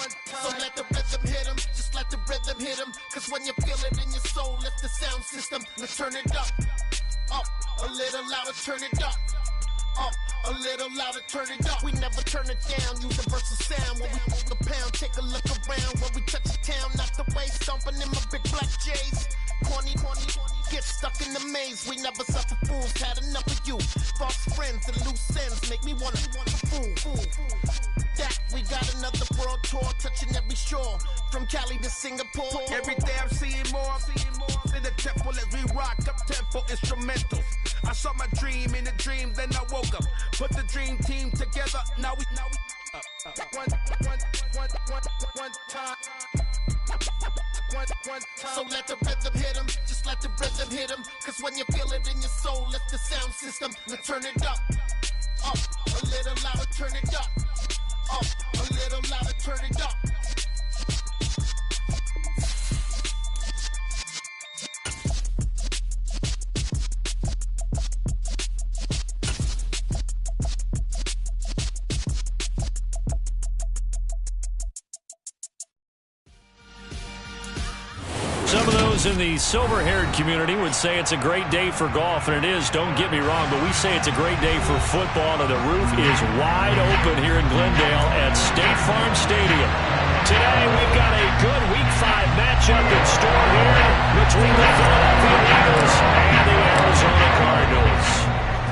So let the rhythm hit him, just let the rhythm hit him. Cause when you feel it in your soul, lift the sound system. Let's turn it up, a little louder, turn it up. A little louder, turn it up. We never turn it down, universal sound. When we move the pound, take a look around. When we touch the town, knock the way, stomping in my big black J's. Corny, get stuck in the maze. We never suffer fools, had enough of you. False friends and loose ends make me wanna fool. That we got another world tour, touching every shore, from Cali to Singapore. Every day I'm seeing more in the temple as we rock up tempo instrumentals. I saw my dream in a dream, then I woke up. Put the dream team together. Now we one time. So let the rhythm hit him, just let the rhythm hit him. Cause when you feel it in your soul, lift the sound system. Let's turn it up, a little louder, turn it up, a little louder, turn it up. Some of those in the silver-haired community would say it's a great day for golf, and it is, don't get me wrong, but we say it's a great day for football, and the roof is wide open here in Glendale at State Farm Stadium. Today, we've got a good Week 5 matchup in store here between the Philadelphia Eagles and the Arizona Cardinals.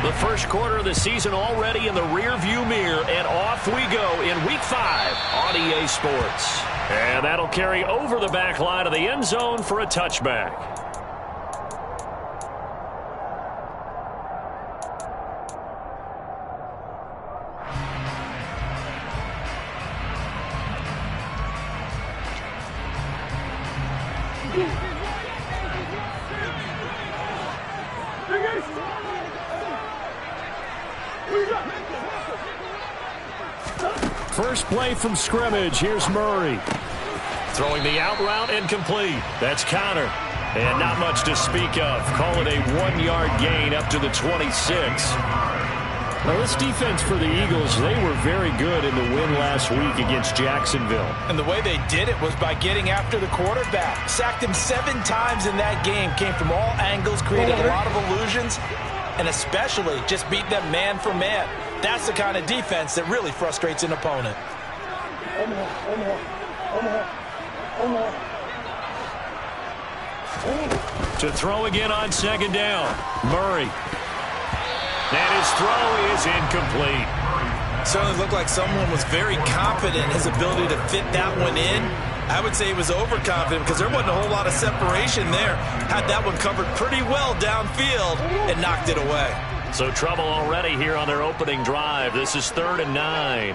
The first quarter of the season already in the rear-view mirror, and off we go in Week 5 on EA Sports. And that'll carry over the back line of the end zone for a touchback. First play from scrimmage. Here's Murray. Throwing the out route and complete. That's Connor. And not much to speak of. Call it a 1-yard gain up to the 26. Now, this defense for the Eagles, they were very good in the win last week against Jacksonville. And the way they did it was by getting after the quarterback. Sacked him 7 times in that game. Came from all angles, created a lot of illusions, and especially just beat them man for man. That's the kind of defense that really frustrates an opponent. To throw again on second down. Murray. And his throw is incomplete. Certainly looked like someone was very confident in his ability to fit that one in. I would say he was overconfident because there wasn't a whole lot of separation there. Had that one covered pretty well downfield and knocked it away. So trouble already here on their opening drive. This is 3rd and 9.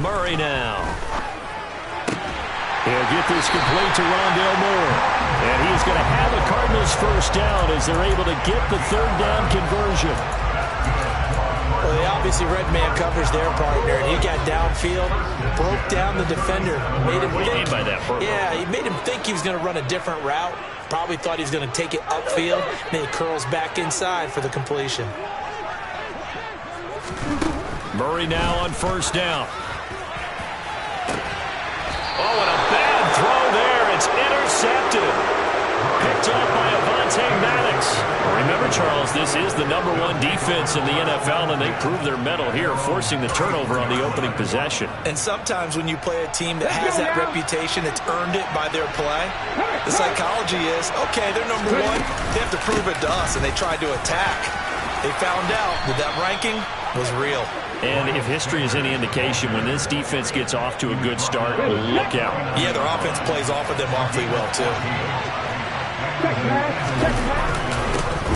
Murray now. He'll get this complete to Rondale Moore. And he's going to have the Cardinals first down as they're able to get the 3rd down conversion. Well, they obviously red man covers their partner, and he got downfield, broke down the defender, made him think. By that he made him think he was going to run a different route. Probably thought he was going to take it upfield. Then he curls back inside for the completion. Murray now on first down. Oh, and a bad throw there. It's intercepted. Picked up by Avonte Maddox. Remember, Charles, this is the #1 defense in the NFL, and they proved their mettle here, forcing the turnover on the opening possession. And sometimes when you play a team that has that reputation, it's earned it by their play. The psychology is, okay, they're #1. They have to prove it to us, and they tried to attack. They found out that that ranking was real. And if history is any indication, when this defense gets off to a good start, look out. Yeah, their offense plays off of them awfully well, too.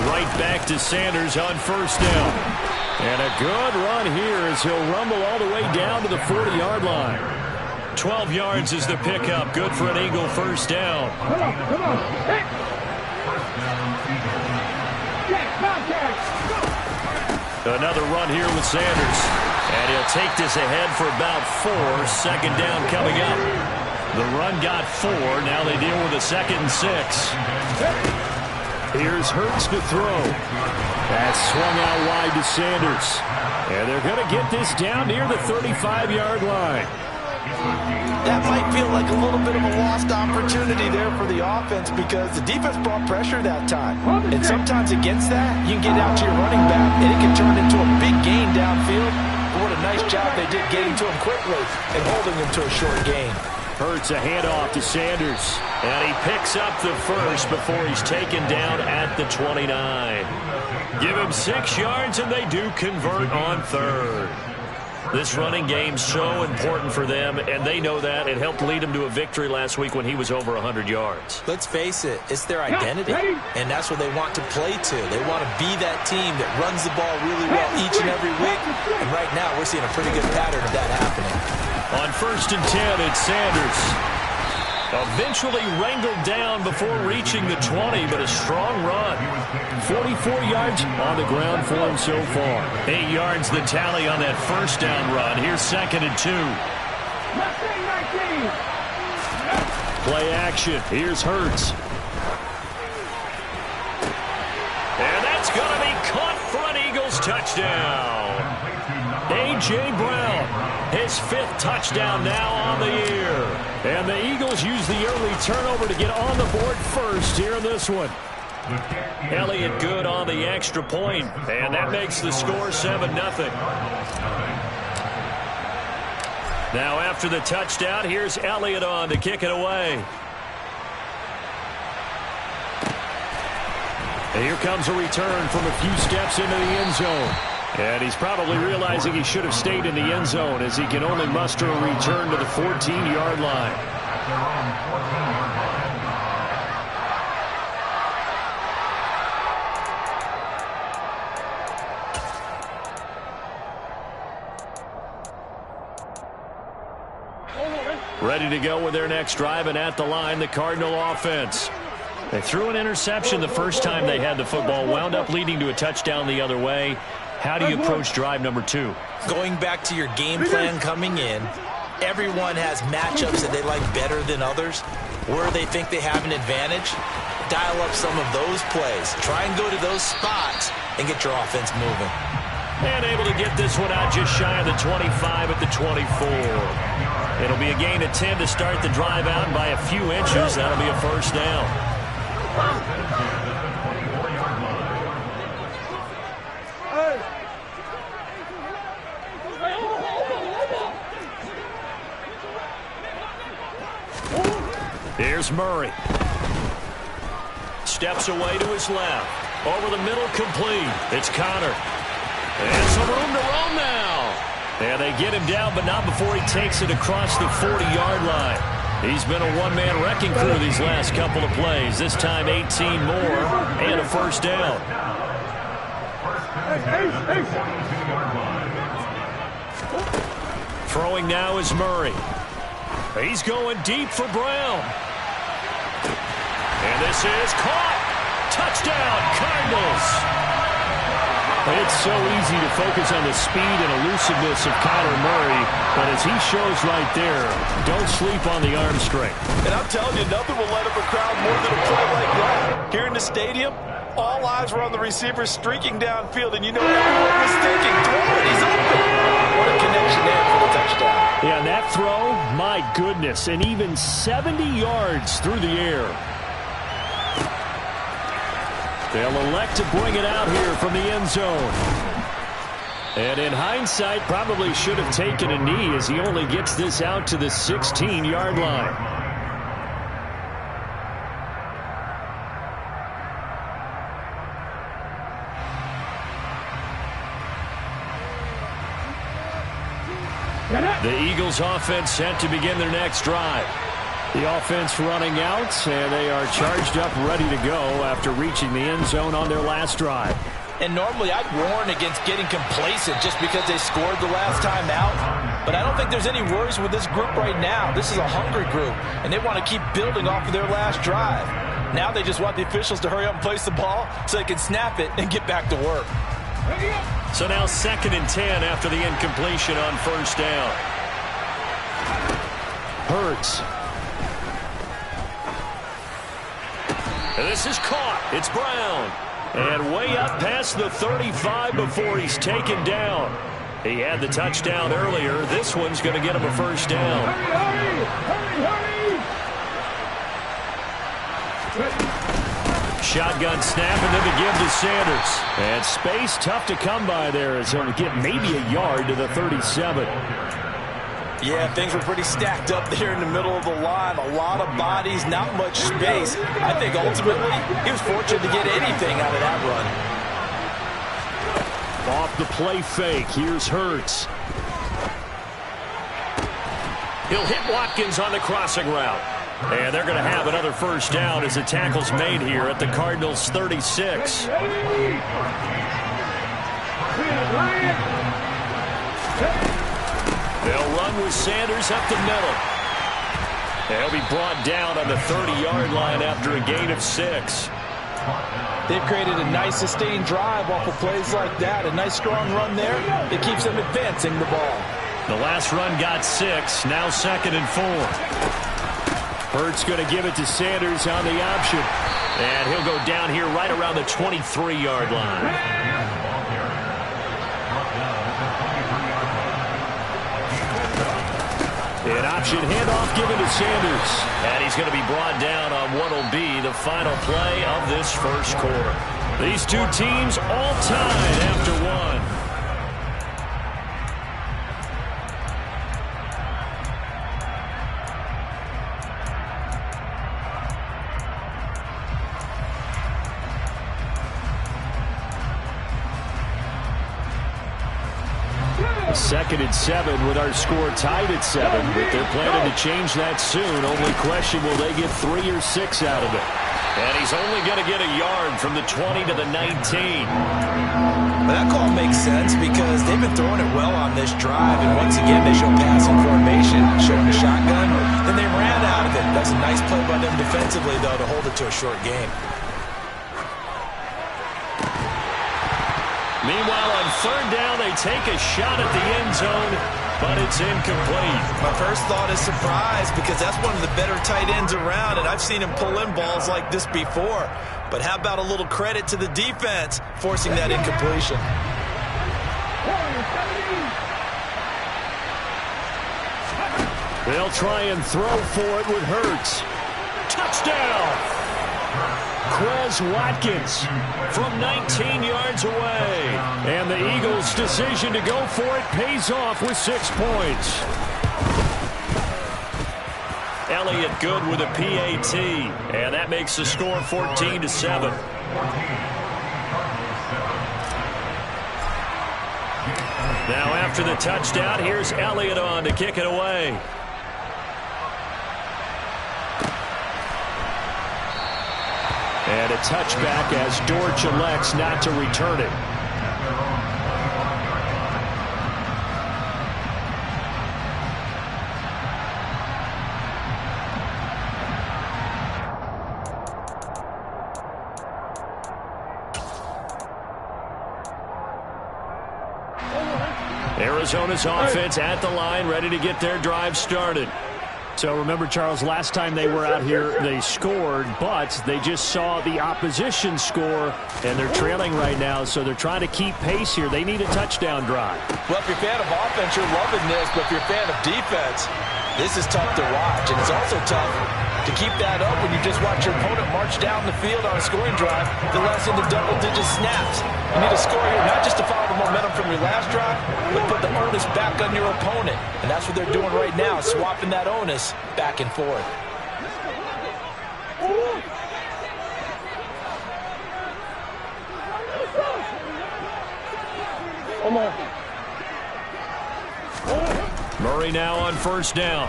Right back to Sanders on first down. And a good run here as he'll rumble all the way down to the 40-yard line. 12 yards is the pickup. Good for an Eagle first down. Come on. Hey. Another run here with Sanders. And he'll take this ahead for about 4. Second down coming up. The run got 4. Now they deal with a 2nd and 6. Here's Hurts to throw. That's swung out wide to Sanders. And they're going to get this down near the 35-yard line. That might feel like a little bit of a lost opportunity there for the offense because the defense brought pressure that time. And sometimes against that, you can get out to your running back, and it can turn into a big gain downfield. But what a nice job they did getting to him quickly and holding him to a short gain. Hurts a handoff to Sanders. And he picks up the first before he's taken down at the 29. Give him 6 yards, and they do convert on third. This running game's so important for them, and they know that. It helped lead him to a victory last week when he was over 100 yards. Let's face it, it's their identity, and that's what they want to play to. They want to be that team that runs the ball really well each and every week, and right now we're seeing a pretty good pattern of that happening. On 1st and 10, it's Sanders. Eventually wrangled down before reaching the 20, but a strong run. 44 yards on the ground for him so far. 8 yards the tally on that first down run. Here's 2nd and 2. Play action. Here's Hurts. And that's going to be caught for an Eagles touchdown. A.J. Brown, his 5th touchdown now on the year. And the Eagles use the early turnover to get on the board first here in this one. Elliott good on the extra point, and that makes the score 7-0. Now after the touchdown, here's Elliott on to kick it away. And here comes a return from a few steps into the end zone. And he's probably realizing he should have stayed in the end zone as he can only muster a return to the 14-yard line. Ready to go with their next drive, and at the line, the Cardinal offense. They threw an interception the first time they had the football, wound up leading to a touchdown the other way. How do you approach drive number 2? Going back to your game plan coming in, everyone has matchups that they like better than others. Where they think they have an advantage, dial up some of those plays. Try and go to those spots and get your offense moving. And able to get this one out just shy of the 25 at the 24. It'll be a gain of 10 to start the drive out, and by a few inches, that'll be a first down. Here's Murray. Steps away to his left. Over the middle, complete. It's Connor. And some room to roam now. And they get him down, but not before he takes it across the 40-yard line. He's been a one-man wrecking crew these last couple of plays. This time 18 more and a first down. Throwing now is Murray. He's going deep for Brown. And this is caught. Touchdown, Cardinals. It's so easy to focus on the speed and elusiveness of Kyler Murray, but as he shows right there, don't sleep on the arm strength. And I'm telling you, nothing will light up a crowd more than a play like that. Here in the stadium, all eyes were on the receiver streaking downfield, and you know everyone was thinking, throw it, he's open. What a connection there for the touchdown. Yeah, and that throw, my goodness, and even 70 yards through the air. They'll elect to bring it out here from the end zone. And in hindsight, probably should have taken a knee as he only gets this out to the 16-yard line. The Eagles offense set to begin their next drive. The offense running out, and they are charged up, ready to go after reaching the end zone on their last drive. And normally I'd warn against getting complacent just because they scored the last time out. But I don't think there's any worries with this group right now. This is a hungry group, and they want to keep building off of their last drive. Now they just want the officials to hurry up and place the ball so they can snap it and get back to work. So now 2nd and 10 after the incompletion on first down. Hurts. And this is caught. It's Brown. And way up past the 35 before he's taken down. He had the touchdown earlier. This one's going to get him a first down. Shotgun snap, and then the give to Sanders. And space tough to come by there as he'll get maybe a yard to the 37. Yeah, things were pretty stacked up there in the middle of the line. A lot of bodies, not much space. I think ultimately he was fortunate to get anything out of that run. Off the play fake, here's Hurts. He'll hit Watkins on the crossing route. And they're going to have another first down as the tackle's made here at the Cardinals' 36. They'll run with Sanders up the middle. They'll be brought down on the 30-yard line after a gain of 6. They've created a nice sustained drive off of plays like that. A nice strong run there that keeps them advancing the ball. The last run got 6. Now 2nd and 4. Hurts going to give it to Sanders on the option. And he'll go down here right around the 23-yard line. An option handoff given to Sanders. And he's going to be brought down on what will be the final play of this first quarter. These two teams all tied after one. Second and 7 with our score tied at 7, but they're planning to change that soon. Only question, will they get 3 or 6 out of it? And he's only going to get a yard from the 20 to the 19. But that call makes sense because they've been throwing it well on this drive, and once again they show passing formation, showing the shotgun, then they ran out of it. That's a nice play by them defensively, though, to hold it to a short game. Meanwhile, on 3rd down, they take a shot at the end zone, but it's incomplete. My first thought is surprise because that's one of the better tight ends around, and I've seen him pull in balls like this before. But how about a little credit to the defense forcing that incompletion? They'll try and throw for it with Hurts. Touchdown! Quez Watkins from 19 yards away. And the Eagles' decision to go for it pays off with 6 points. Elliott good with a PAT. And that makes the score 14-7. Now after the touchdown, here's Elliott on to kick it away. And a touchback as Dortch elects not to return it. Arizona's offense at the line, ready to get their drive started. So remember, Charles, last time they were out here, they scored, but they just saw the opposition score, and they're trailing right now, so they're trying to keep pace here. They need a touchdown drive. Well, if you're a fan of offense, you're loving this, but if you're a fan of defense, this is tough to watch, and it's also tough to keep that up when you just watch your opponent march down the field on a scoring drive, the less in the double-digit snaps. You need a score here, not just to follow the momentum from your last drive, but put the onus back on your opponent. And that's what they're doing right now, swapping that onus back and forth. Murray now on 1st down.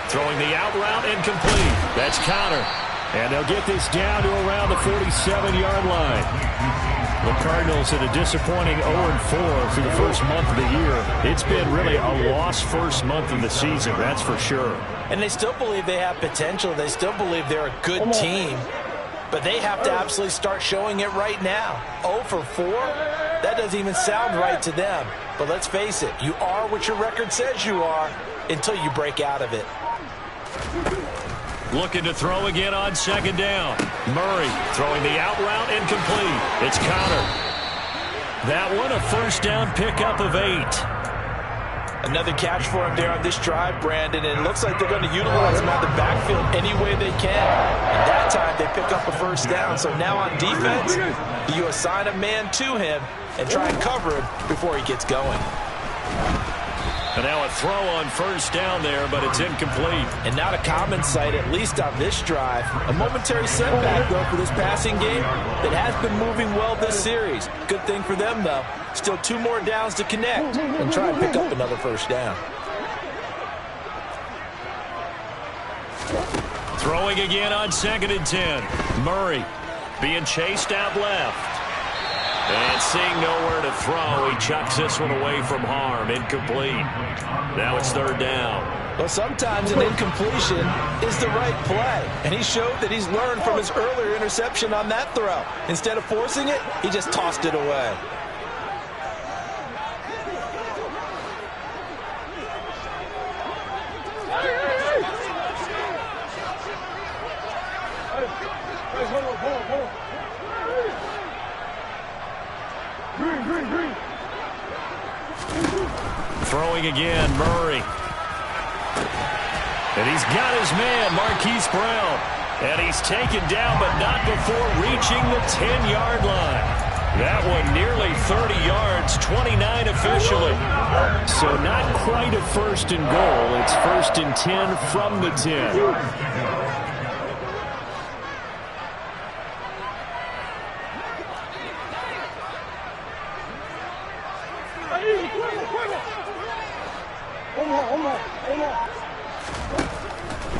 Throwing the out route incomplete. That's Connor. And they'll get this down to around the 47-yard line. The Cardinals in a disappointing 0-4 for the first month of the year. It's been really a lost first month of the season, that's for sure. And they still believe they have potential. They still believe they're a good team. But they have to absolutely start showing it right now. 0-4? That doesn't even sound right to them. But let's face it, you are what your record says you are until you break out of it. Looking to throw again on 2nd down. Murray throwing the out route incomplete. It's Connor. That one, a first down pickup of 8. Another catch for him there on this drive, Brandon, and it looks like they're going to utilize him out of the backfield any way they can. And that time they pick up a first down. So now on defense, you assign a man to him and try and cover him before he gets going. And now a throw on first down there, but it's incomplete. And not a common sight, at least on this drive. A momentary setback, though, for this passing game that has been moving well this series. Good thing for them, though. Still 2 more downs to connect and try and pick up another first down. Throwing again on 2nd and 10. Murray being chased out left. And seeing nowhere to throw, he chucks this one away from harm. Incomplete. Now it's 3rd down. Well, sometimes an incompletion is the right play. And he showed that he's learned from his earlier interception on that throw. Instead of forcing it, he just tossed it away. Throwing again, Murray. And he's got his man, Marquise Brown. And he's taken down, but not before reaching the 10-yard line. That one nearly 30 yards, 29 officially. So not quite a 1st and goal. It's 1st and 10 from the 10.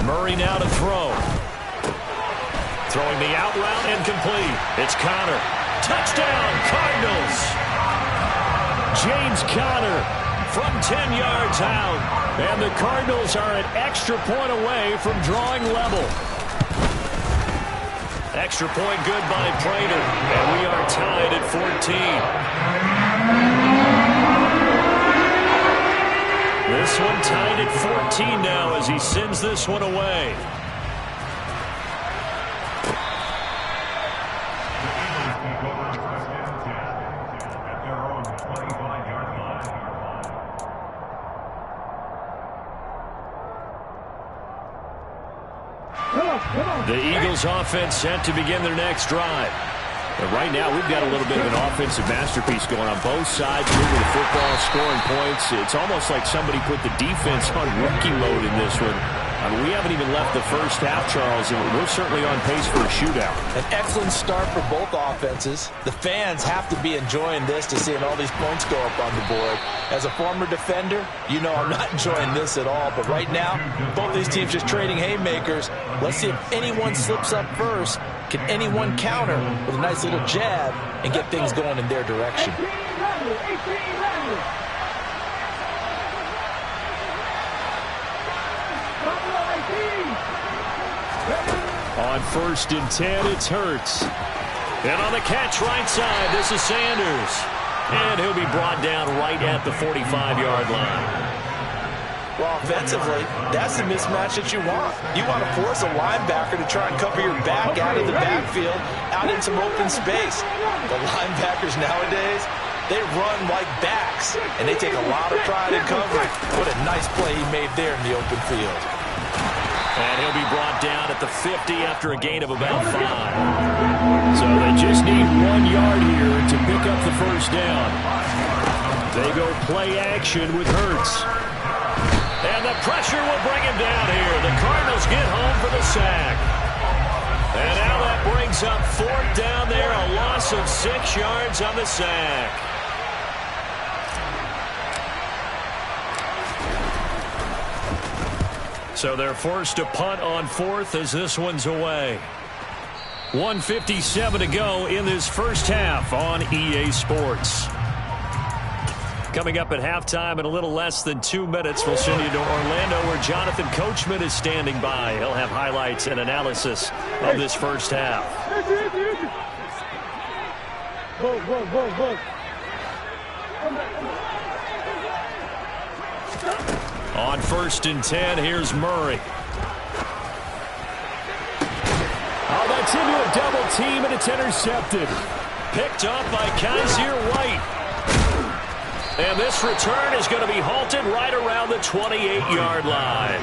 Murray now to throw. Throwing the out route, incomplete. It's Connor. Touchdown, Cardinals. James Conner from 10 yards out. And the Cardinals are an extra point away from drawing level. Extra point good by Prater. And we are tied at 14. This one tied at 14 now as he sends this one away. The Eagles offense set to begin their next drive. And right now, we've got a little bit of an offensive masterpiece going on both sides, moving the football, scoring points. It's almost like somebody put the defense on rookie mode in this one. I mean, we haven't even left the first half, Charles, and we're certainly on pace for a shootout. An excellent start for both offenses. The fans have to be enjoying this to seeing all these points go up on the board. As a former defender, you know I'm not enjoying this at all. But right now, both these teams just trading haymakers. Let's see if anyone slips up first. Can anyone counter with a nice little jab and get things going in their direction? On 1st and 10, it's Hurts. And on the catch right side, this is Sanders. And he'll be brought down right at the 45-yard line. Well, offensively, that's the mismatch that you want. You want to force a linebacker to try and cover your back out of the backfield, out in some open space. The linebackers nowadays, they run like backs, and they take a lot of pride in covering. What a nice play he made there in the open field. And he'll be brought down at the 50 after a gain of about 5. So they just need 1 yard here to pick up the first down. They go play action with Hurts. And the pressure will bring him down here. The Cardinals get home for the sack. And now that brings up 4th down there, a loss of 6 yards on the sack. So they're forced to punt on 4th as this one's away. 1:57 to go in this first half on EA Sports. Coming up at halftime in a little less than 2 minutes, we'll send you to Orlando where Jonathan Coachman is standing by. He'll have highlights and analysis of this first half. On 1st and 10, here's Murray. Oh, that's into a double team, and it's intercepted. Picked up by Kaiser White. And this return is going to be halted right around the 28-yard line.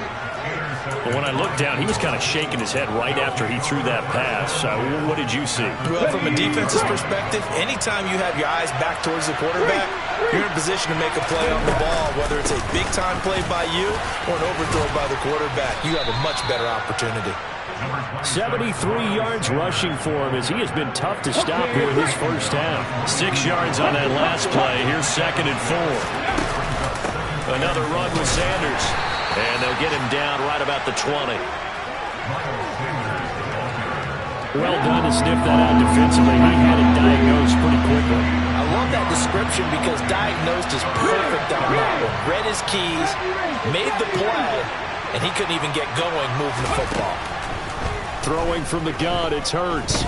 Well, when I looked down, he was kind of shaking his head right after he threw that pass. What did you see? Well, from a defense's perspective, anytime you have your eyes back towards the quarterback, you're in a position to make a play on the ball, whether it's a big-time play by you or an overthrow by the quarterback. You have a much better opportunity. 73 yards rushing for him as he has been tough to stop here in this first half. 6 yards on that last play. Here's 2nd and 4. Another run with Sanders. And they'll get him down right about the 20. Well done to sniff that out defensively. He had it diagnosed pretty quickly. I love that description because diagnosed is perfect on that one. Read his keys, made the play, and he couldn't even get going moving the football. Throwing from the gun, it's Hurts.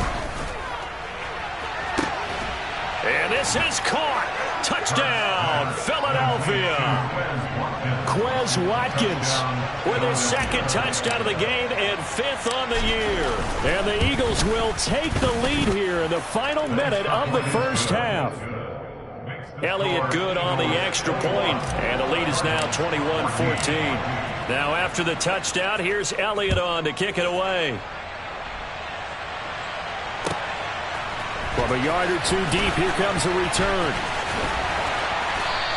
And this is caught. Touchdown, Philadelphia. Quez Watkins with his 2nd touchdown of the game and 5th on the year. And the Eagles will take the lead here in the final minute of the first half. Elliott good on the extra point, and the lead is now 21-14. Now after the touchdown, here's Elliott on to kick it away. From a yard or two deep, here comes a return.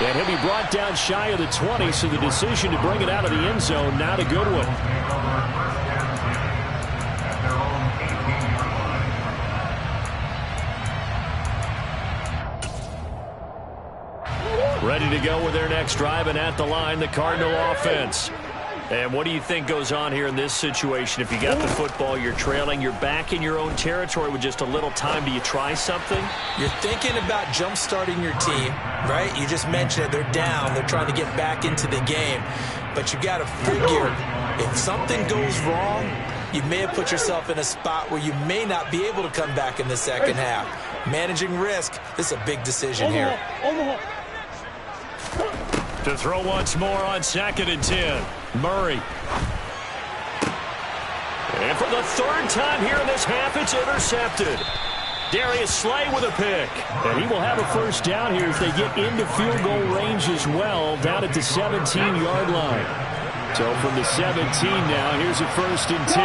And he'll be brought down shy of the 20, so the decision to bring it out of the end zone, not a good one. Ready to go with their next drive, and at the line, the Cardinal offense. And what do you think goes on here in this situation? If you got the football, you're trailing, you're back in your own territory with just a little time. Do you try something? You're thinking about jump-starting your team, right? You just mentioned it. They're down. They're trying to get back into the game. But you got to figure, if something goes wrong, you may have put yourself in a spot where you may not be able to come back in the second half. Managing risk, this is a big decision here. To throw once more on 2nd and 10. Murray. And for the 3rd time here in this half, it's intercepted. Darius Slay with a pick. And he will have a first down here as they get into field goal range as well, down at the 17-yard line. So from the 17 now, here's a 1st and 10.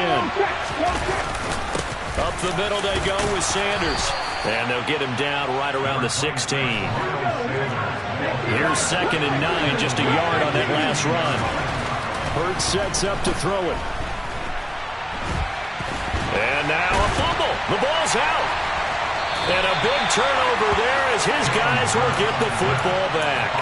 Up the middle they go with Sanders. And they'll get him down right around the 16. Here's 2nd and 9, just a yard on that last run. Hurts sets up to throw it. And now a fumble. The ball's out. And a big turnover there as his guys will get the football back.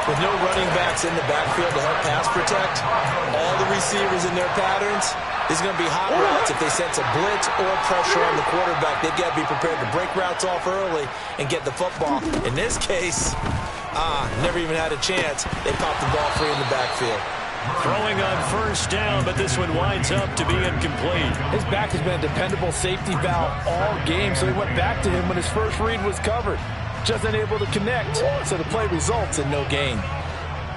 With no running backs in the backfield to help pass protect, all the receivers in their patterns, there's going to be hot routes if they sense a blitz or pressure on the quarterback. They've got to be prepared to break routes off early and get the football. In this case, never even had a chance. They popped the ball free in the backfield. Throwing on 1st down, but this one winds up to be incomplete. His back has been a dependable safety valve all game, so he went back to him when his first read was covered. Just unable to connect, so the play results in no gain.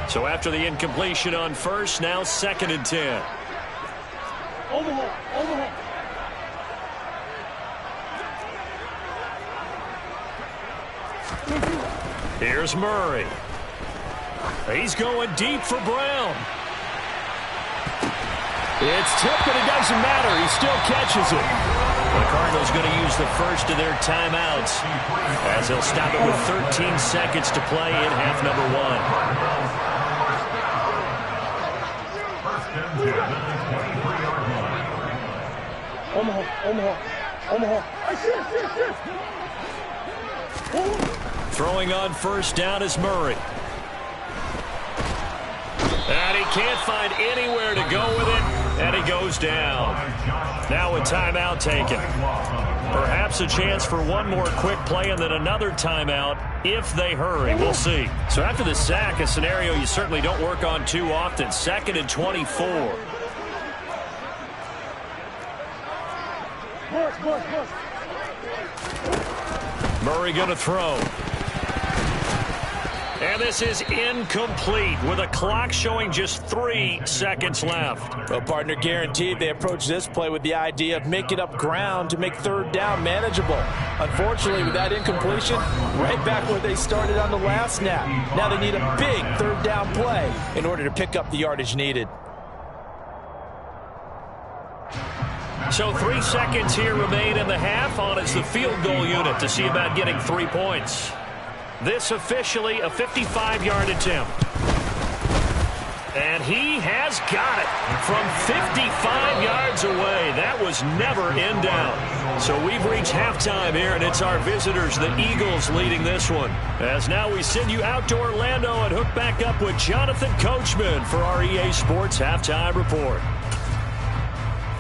So after the incompletion on 1st, now 2nd and 10. Here's Murray. He's going deep for Brown. It's tipped, but it doesn't matter. He still catches it. The Cardinals going to use the first of their timeouts as they'll stop it with 13 seconds to play in half number 1. Throwing on 1st down is Murray. And he can't find anywhere to go with it, and he goes down. Now a timeout taken. Perhaps a chance for one more quick play and then another timeout if they hurry. We'll see. So after the sack, a scenario you certainly don't work on too often. 2nd and 24. Murray going to throw. And this is incomplete with a clock showing just 3 seconds left. Well, partner, guaranteed they approach this play with the idea of making up ground to make third down manageable. Unfortunately, with that incompletion, right back where they started on the last snap. Now they need a big third down play in order to pick up the yardage needed. So 3 seconds here remain in the half on as the field goal unit to see about getting 3 points. This officially a 55-yard attempt. And he has got it from 55 yards away. That was never in doubt. So we've reached halftime here, and it's our visitors, the Eagles, leading this one. As now we send you out to Orlando and hook back up with Jonathan Coachman for our EA Sports Halftime Report.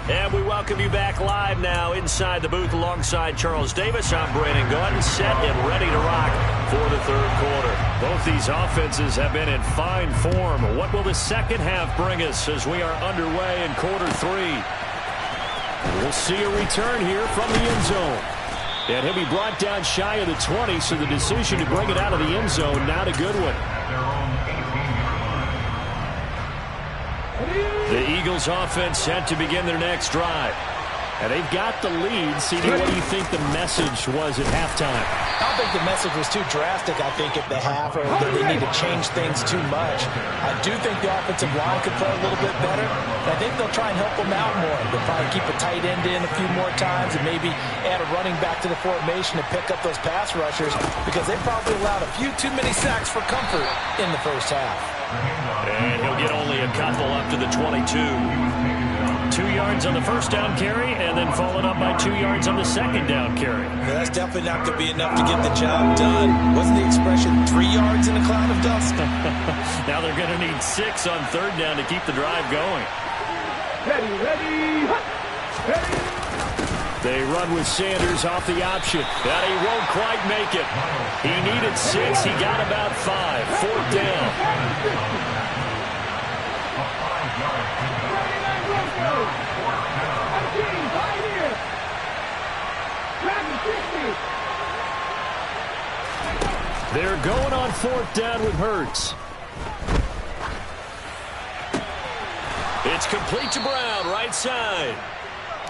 And we welcome you back live now inside the booth alongside Charles Davis. I'm Brandon Gordon, set and ready to rock for the third quarter. Both these offenses have been in fine form. What will the second half bring us as we are underway in quarter 3? We'll see a return here from the end zone. And he'll be brought down shy of the 20, so the decision to bring it out of the end zone, not a good one. The Eagles offense set to begin their next drive. And they've got the lead. CD, what do you think the message was at halftime? I don't think the message was too drastic, I think, at the half, or that they need to change things too much. I do think the offensive line could play a little bit better. I think they'll try and help them out more. They'll probably keep a tight end in a few more times and maybe add a running back to the formation to pick up those pass rushers, because they probably allowed a few too many sacks for comfort in the first half. And he'll get only a couple up to the 22. 2 yards on the first down carry, and then followed up by 2 yards on the second down carry. Yeah, that's definitely not going to be enough to get the job done. Wasn't the expression 3 yards in a cloud of dust? Now they're going to need 6 on third down to keep the drive going. Ready. They run with Sanders off the option. And he won't quite make it. He needed 6. He got about 5. Fourth down. They're going on fourth down with Hurts. It's complete to Brown, right side.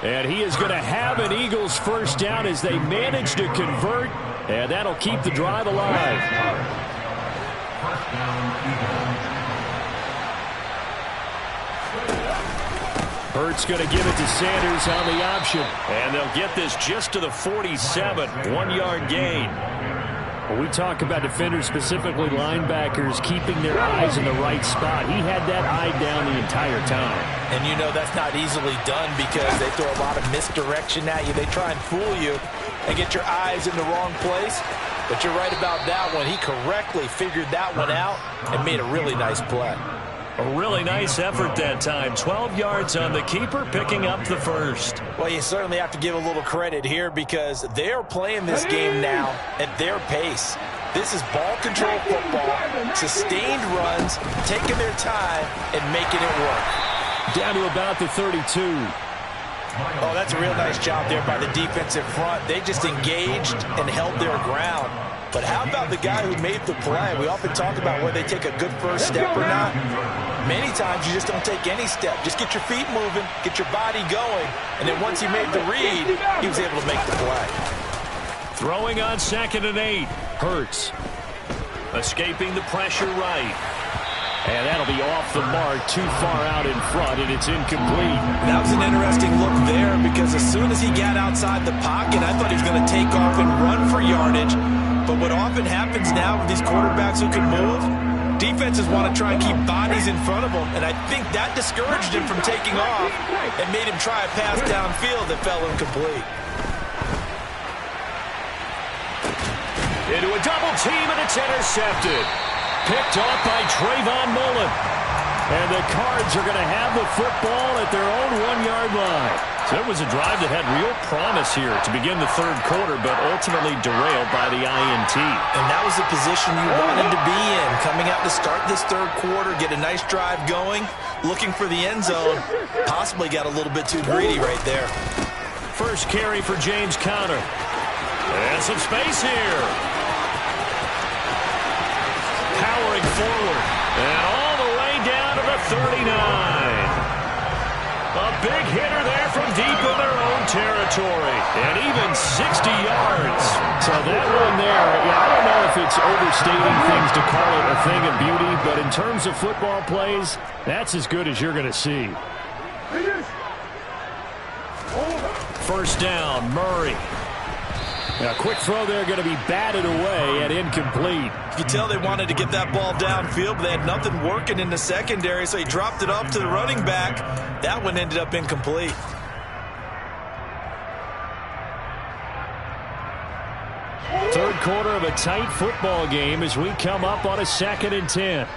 And he is going to have an Eagles first down as they manage to convert, and that'll keep the drive alive. Hurts going to give it to Sanders on the option, and they'll get this just to the 47, 1-yard gain. When we talk about defenders, specifically linebackers, keeping their eyes in the right spot, he had that eye down the entire time. And you know that's not easily done because they throw a lot of misdirection at you. They try and fool you and get your eyes in the wrong place. But you're right about that one. He correctly figured that one out and made a really nice play. A really nice effort that time. 12 yards on the keeper, picking up the first. Well, you certainly have to give a little credit here because they're playing this game now at their pace. This is ball control football, sustained runs, taking their time and making it work. Down to about the 32. Oh, that's a real nice job there by the defensive front. They just engaged and held their ground. But how about the guy who made the play? We often talk about whether they take a good first step or not. Many times you just don't take any step. Just get your feet moving, get your body going, and then once he made the read, he was able to make the play. Throwing on 2nd and 8. Hurts. Escaping the pressure right. And that'll be off the mark, too far out in front, and it's incomplete. That was an interesting look there because as soon as he got outside the pocket, I thought he was going to take off and run for yardage. But what often happens now with these quarterbacks who can move, defenses want to try and keep bodies in front of them, and I think that discouraged him from taking off and made him try a pass downfield that fell incomplete. Into a double team, and it's intercepted. Picked off by Trayvon Mullen. And the Cards are going to have the football at their own 1-yard line. So it was a drive that had real promise here to begin the third quarter, but ultimately derailed by the INT. And that was the position you wanted to be in, coming out to start this third quarter, get a nice drive going, looking for the end zone. Possibly got a little bit too greedy right there. First carry for James Conner. And some space here. forward. And all the way down to the 39. A big hitter there from deep in their own territory. And even 60 yards. So that one there, I don't know if it's overstating things to call it a thing of beauty, but in terms of football plays, that's as good as you're going to see. First down, Murray. A quick throw there, going to be batted away and incomplete. You can tell they wanted to get that ball downfield, but they had nothing working in the secondary, so he dropped it off to the running back. That one ended up incomplete. Third quarter of a tight football game as we come up on a 2nd and 10.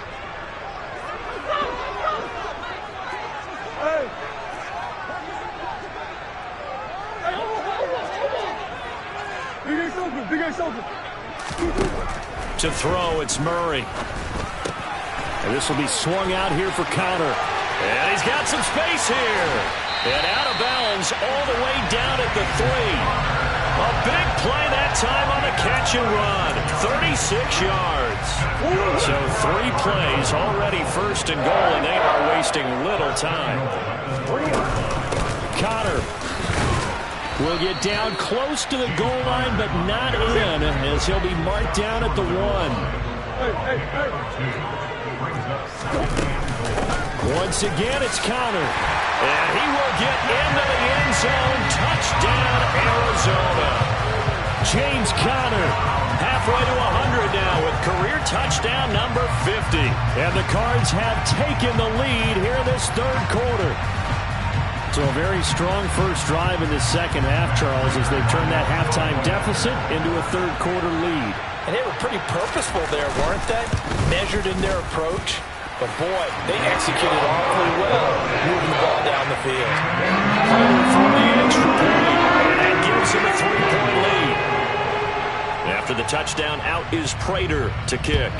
To throw, it's Murray. And this will be swung out here for Connor. And he's got some space here. And out of bounds all the way down at the 3. A big play that time on the catch and run. 36 yards. So 3 plays already first and goal, and they are wasting little time. Connor will get down close to the goal line, but not in, as he'll be marked down at the 1. Once again, it's Connor. And he will get into the end zone. Touchdown, Arizona. James Conner, halfway to 100 now with career touchdown number 50. And the Cards have taken the lead here in this third quarter. So a very strong first drive in the second half, Charles, as they've turned that halftime deficit into a third quarter lead. And they were pretty purposeful there, weren't they? Measured in their approach. But, boy, they executed awfully well, moving the ball down the field. From the extra point, and that gives him a 3-point lead. After the touchdown, out is Prater to kick.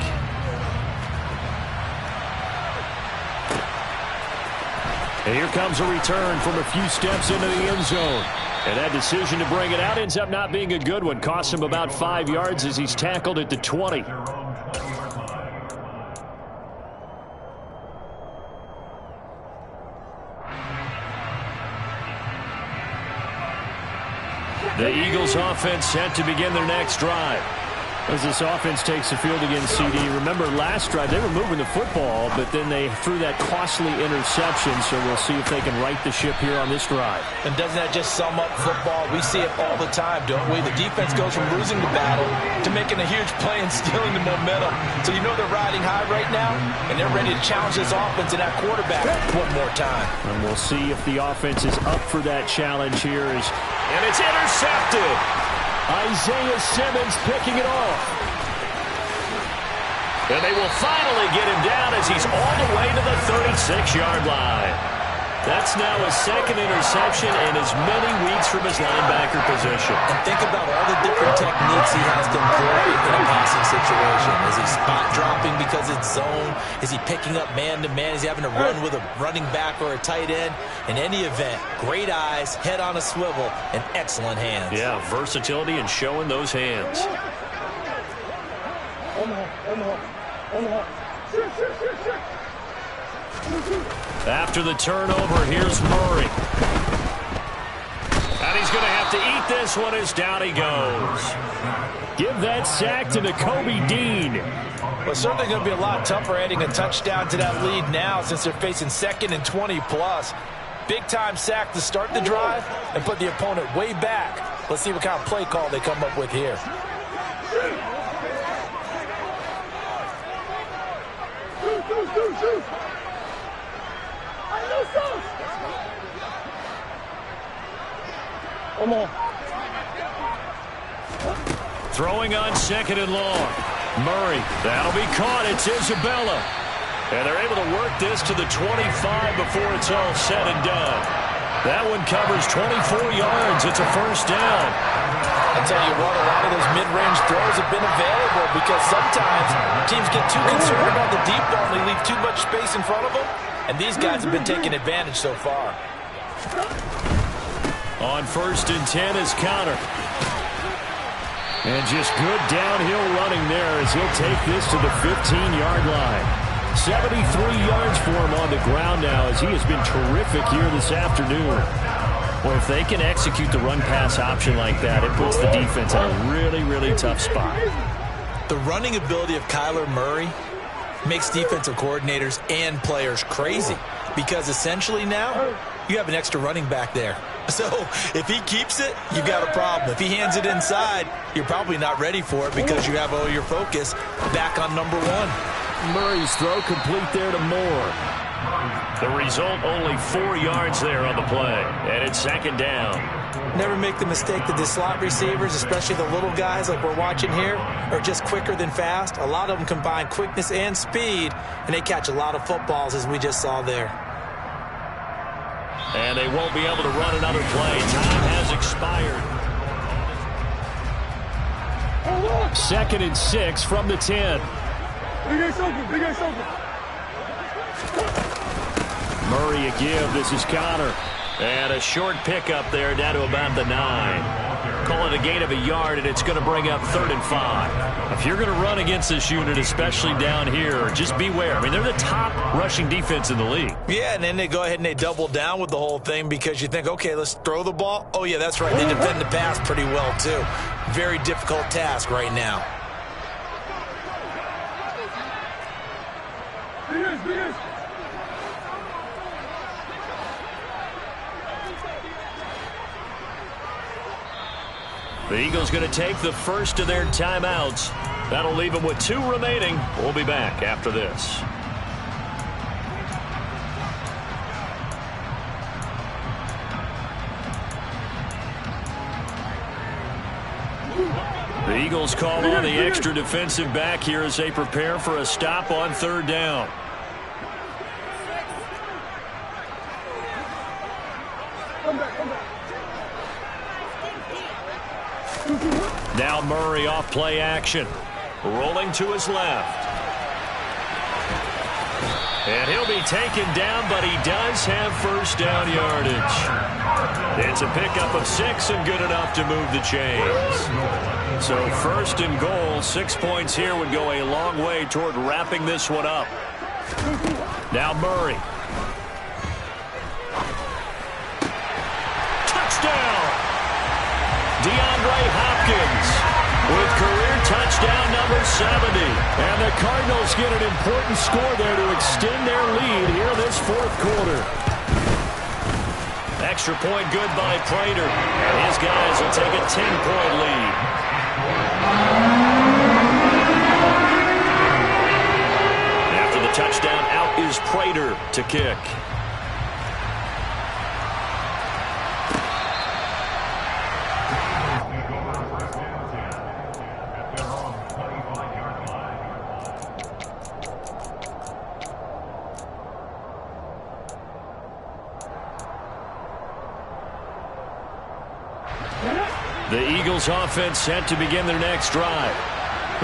And here comes a return from a few steps into the end zone. And that decision to bring it out ends up not being a good one. Costs him about 5 yards as he's tackled at the 20. The Eagles offense set to begin their next drive. As this offense takes the field against CD, remember last drive they were moving the football, but then they threw that costly interception, so we'll see if they can right the ship here on this drive. And doesn't that just sum up football? We see it all the time, don't we? The defense goes from losing the battle to making a huge play and stealing the momentum. So you know they're riding high right now, and they're ready to challenge this offense and that quarterback one more time. And we'll see if the offense is up for that challenge here. And it's intercepted. Isaiah Simmons picking it off. And they will finally get him down as he's all the way to the 36-yard line. That's now his second interception in as many weeks from his linebacker position. And think about all the different techniques he has to employ in a passing situation. Is he spot dropping because it's zone? Is he picking up man-to-man? Is he having to run with a running back or a tight end? In any event, great eyes, head on a swivel, and excellent hands. Yeah, versatility and showing those hands. After the turnover, here's Murray. And he's going to have to eat this one as down he goes. Give that sack to Nakobe Dean. Well, it's certainly going to be a lot tougher adding a touchdown to that lead now since they're facing 2nd and 20+. Big-time sack to start the drive and put the opponent way back. Let's see what kind of play call they come up with here. Throwing on 2nd and long. Murray, that'll be caught. It's Isabella. And they're able to work this to the 25 before it's all said and done. That one covers 24 yards. It's a first down. I tell you what, a lot of those mid-range throws have been available because sometimes teams get too concerned about the deep ball and they leave too much space in front of them. And these guys have been taking advantage so far. On 1st and 10 is Connor. And just good downhill running there as he'll take this to the 15-yard line. 73 yards for him on the ground now as he has been terrific here this afternoon. Well, if they can execute the run-pass option like that, it puts the defense in a really, really tough spot. The running ability of Kyler Murray makes defensive coordinators and players crazy because essentially now you have an extra running back there. So if he keeps it, you've got a problem. If he hands it inside, you're probably not ready for it because you have all your focus back on number one. Murray's throw complete there to Moore. The result, only 4 yards there on the play, and it's second down. Never make the mistake that the slot receivers, especially the little guys like we're watching here, are just quicker than fast. A lot of them combine quickness and speed, and they catch a lot of footballs, as we just saw there. And they won't be able to run another play. Time has expired. 2nd and 6 from the 10. Murray a give. This is Connor. And a short pickup there down to about the 9. Call it a gain of a yard, and it's going to bring up 3rd and 5. If you're going to run against this unit, especially down here, just beware. I mean, they're the top rushing defense in the league. Yeah, and then they go ahead and they double down with the whole thing because you think, okay, let's throw the ball. Oh, yeah, that's right. They defend the pass pretty well, too. Very difficult task right now. The Eagles going to take the first of their timeouts. That'll leave them with 2 remaining. We'll be back after this. The Eagles call on the extra defensive back here as they prepare for a stop on 3rd down. Now Murray off play action. Rolling to his left. And he'll be taken down, but he does have first down yardage. It's a pickup of 6 and good enough to move the chains. So 1st and goal, 6 points here would go a long way toward wrapping this one up. Now Murray. Touchdown! DeAndre Hopkins with career touchdown number 70. And the Cardinals get an important score there to extend their lead here this 4th quarter. Extra point good by Prater. And his guys will take a 10-point lead. After the touchdown, out is Prater to kick. The Eagles offense set to begin their next drive.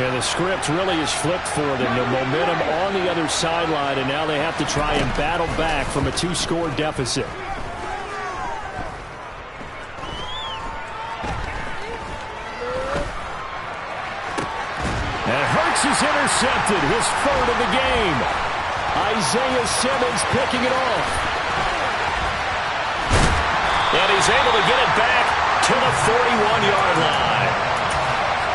And the script really is flipped for them. The momentum on the other sideline, and now they have to try and battle back from a 2-score deficit. And Hurts is intercepted, his 3rd of the game. Isaiah Simmons picking it off. And he's able to get it back to the 41-yard line.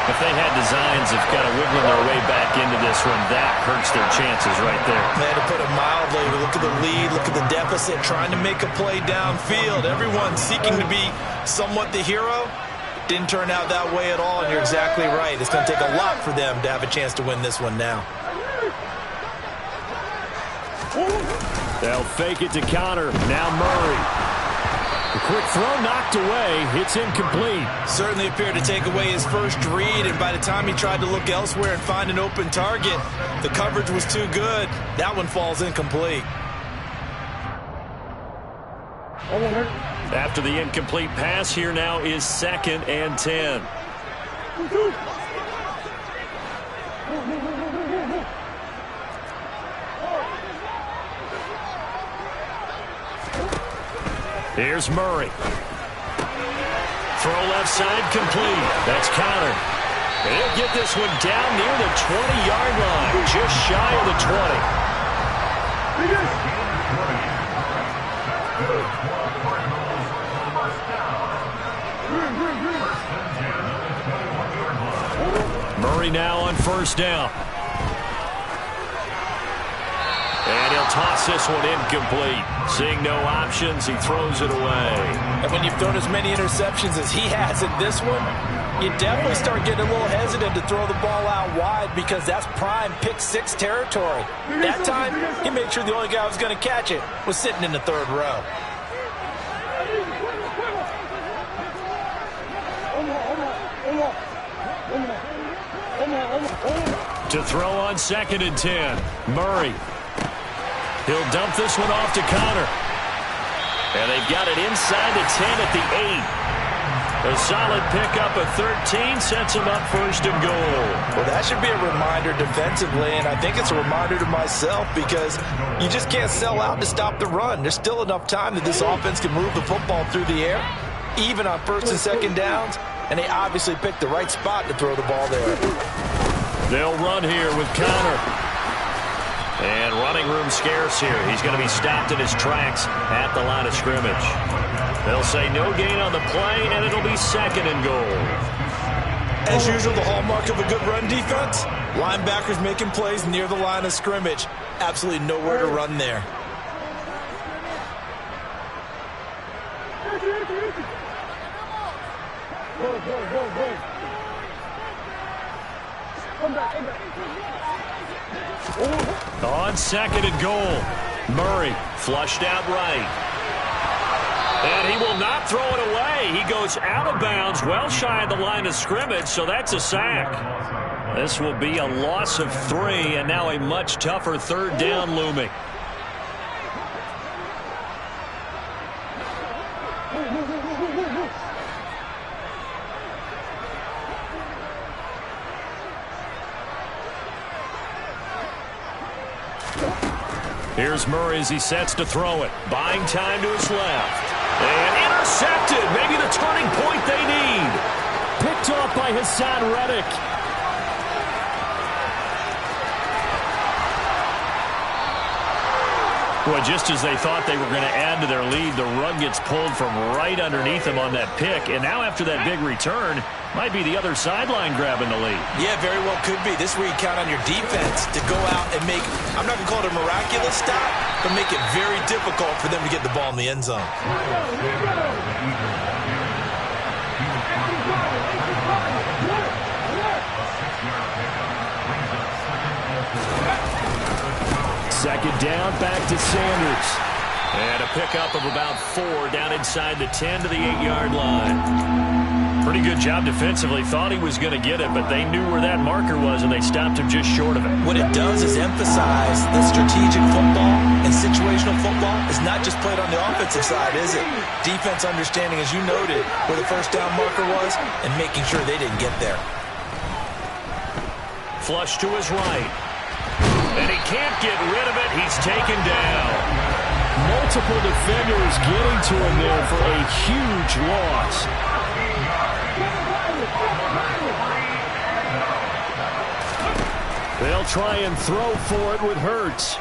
If they had designs of kind of wiggling their way back into this one, that hurts their chances right there. To put it mildly, look at the lead, look at the deficit, trying to make a play downfield. Everyone seeking to be somewhat the hero. Didn't turn out that way at all, and you're exactly right. It's going to take a lot for them to have a chance to win this one now. They'll fake it to Connor. Now Murray. The quick throw knocked away. It's incomplete. Certainly appeared to take away his first read, and by the time he tried to look elsewhere and find an open target, the coverage was too good. That one falls incomplete. After the incomplete pass, here now is 2nd and 10. Here's Murray. Throw left side complete. That's Connor. And he'll get this one down near the 20-yard line, just shy of the 20. Murray now on first down. And he'll toss this one incomplete. Seeing no options, he throws it away. And when you've thrown as many interceptions as he has in this one, you definitely start getting a little hesitant to throw the ball out wide because that's prime pick-6 territory. That time, he made sure the only guy who was going to catch it was sitting in the third row. To throw on 2nd and 10, Murray. He'll dump this one off to Connor. And they've got it inside the 10 at the 8. A solid pickup of 13 sets him up 1st and goal. Well, that should be a reminder defensively, and I think it's a reminder to myself because you just can't sell out to stop the run. There's still enough time that this offense can move the football through the air, even on 1st and 2nd downs, and they obviously picked the right spot to throw the ball there. They'll run here with Connor. And running room scarce here. He's going to be stopped in his tracks at the line of scrimmage. They'll say no gain on the play, and it'll be 2nd and goal. As usual, the hallmark of a good run defense, linebackers making plays near the line of scrimmage. Absolutely nowhere to run there. On 2nd and goal, Murray flushed out right. And he will not throw it away. He goes out of bounds, well shy of the line of scrimmage, so that's a sack. This will be a loss of 3, and now a much tougher 3rd down looming. Here's Murray as he sets to throw it. Buying time to his left. And intercepted. Maybe the turning point they need. Picked off by Hassan Reddick. Well, just as they thought they were going to add to their lead, the rug gets pulled from right underneath them on that pick. And now after that big return, might be the other sideline grabbing the lead. Yeah, very well could be. This is where you count on your defense to go out and make, I'm not going to call it a miraculous stop, but make it very difficult for them to get the ball in the end zone. Second down, back to Sanders. And a pickup of about 4 down inside the 10 to the 8-yard line. Pretty good job defensively. Thought he was going to get it, but they knew where that marker was, and they stopped him just short of it. What it does is emphasize that strategic football and situational football is not just played on the offensive side, is it? Defense understanding, as you noted, where the first down marker was and making sure they didn't get there. Flush to his right. And he can't get rid of it. He's taken down. Multiple defenders getting to him there for a huge loss. They'll try and throw for it with Hurts.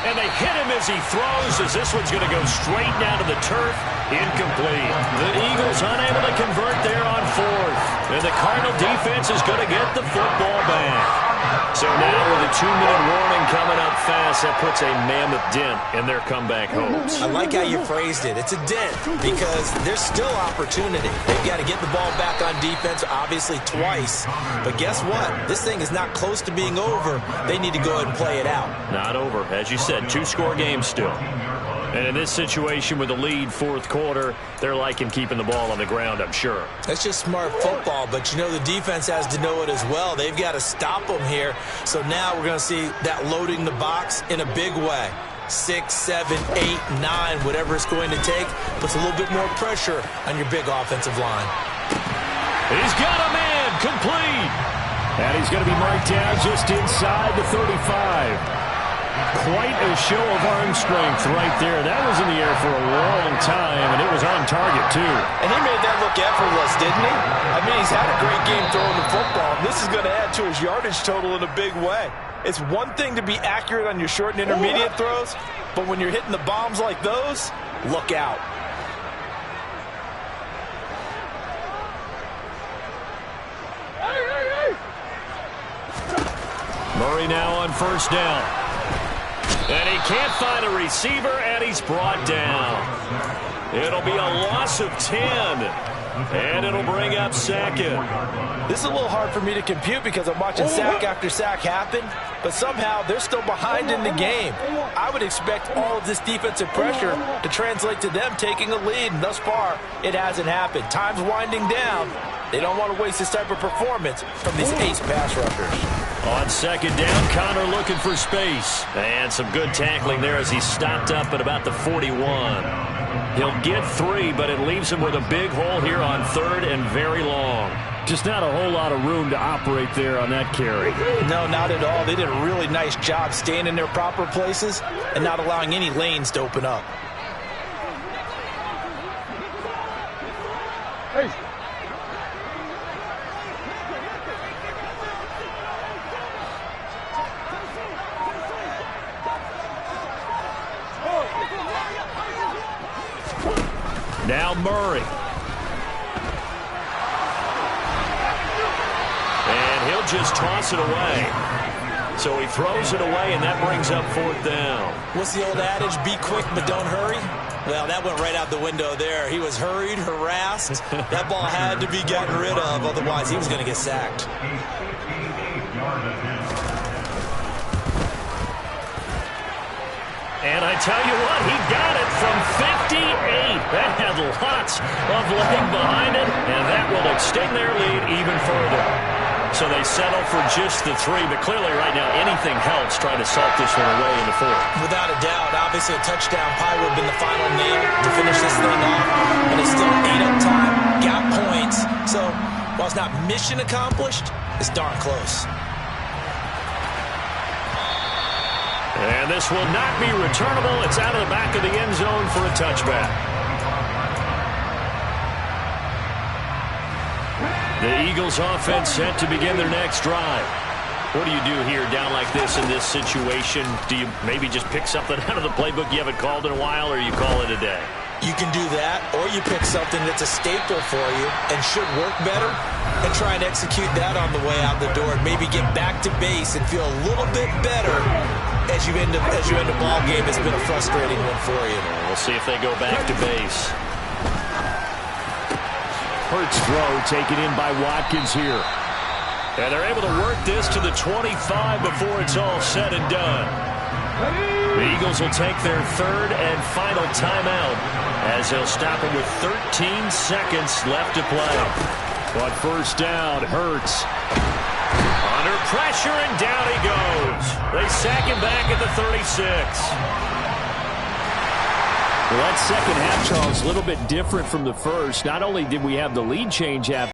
And they hit him as he throws, as this one's going to go straight down to the turf. Incomplete. The Eagles unable to convert there on 4th. And the Cardinal defense is going to get the football back. So now with a 2-minute warning coming up fast, that puts a mammoth dent in their comeback hopes. I like how you phrased it. It's a dent because there's still opportunity. They've got to get the ball back on defense, obviously twice. But guess what? This thing is not close to being over. They need to go ahead and play it out. Not over. As you said, 2-score game still. And in this situation with the lead 4th quarter, they're liking keeping the ball on the ground, I'm sure. That's just smart football, but you know the defense has to know it as well. They've got to stop them here. So now we're going to see that loading the box in a big way. 6, 7, 8, 9, whatever it's going to take, puts a little bit more pressure on your big offensive line. He's got a man, complete. And he's going to be marked down just inside the 35. Quite a show of arm strength right there. That was in the air for a long time, and it was on target, too. And he made that look effortless, didn't he? I mean, he's had a great game throwing the football, and this is going to add to his yardage total in a big way. It's one thing to be accurate on your short and intermediate throws, but when you're hitting the bombs like those, look out. Murray now on first down. And he can't find a receiver, and he's brought down. It'll be a loss of 10, and it'll bring up second. This is a little hard for me to compute because I'm watching sack after sack happen, but somehow they're still behind in the game. I would expect all of this defensive pressure to translate to them taking a lead, and thus far, it hasn't happened. Time's winding down. They don't want to waste this type of performance from these ace pass rushers. On second down, Connor looking for space. And some good tackling there as he stopped up at about the 41. He'll get 3, but it leaves him with a big hole here on third and very long. Just not a whole lot of room to operate there on that carry. No, not at all. They did a really nice job staying in their proper places and not allowing any lanes to open up. Hey. Now Murray. And he'll just toss it away. So he throws it away, and that brings up fourth down. What's the old adage? Be quick, but don't hurry? Well, that went right out the window there. He was hurried, harassed. That ball had to be gotten rid of, otherwise he was going to get sacked. And I tell you what, he got it from 58. That had lots of leg behind it, and that will extend their lead even further. So they settle for just the 3, but clearly right now anything helps trying to salt this one away in the fourth. Without a doubt, obviously a touchdown probably would have been the final nail to finish this thing off, but it's still 8 up time, got points. So while it's not mission accomplished, it's darn close. And this will not be returnable. It's out of the back of the end zone for a touchback. The Eagles offense set to begin their next drive. What do you do here down like this in this situation? Do you maybe just pick something out of the playbook you haven't called in a while, or you call it a day? You can do that, or you pick something that's a staple for you and should work better and try and execute that on the way out the door and maybe get back to base and feel a little bit better as you end a ball game that's been a frustrating one for you. We'll see if they go back to base. Hurts throw taken in by Watkins here. And they're able to work this to the 25 before it's all said and done. The Eagles will take their third and final timeout as they'll stop him with 13 seconds left to play. On first down, Hurts under pressure, and down he goes. They sack him back at the 36. Well, that second half, Charles, a little bit different from the first. Not only did we have the lead change after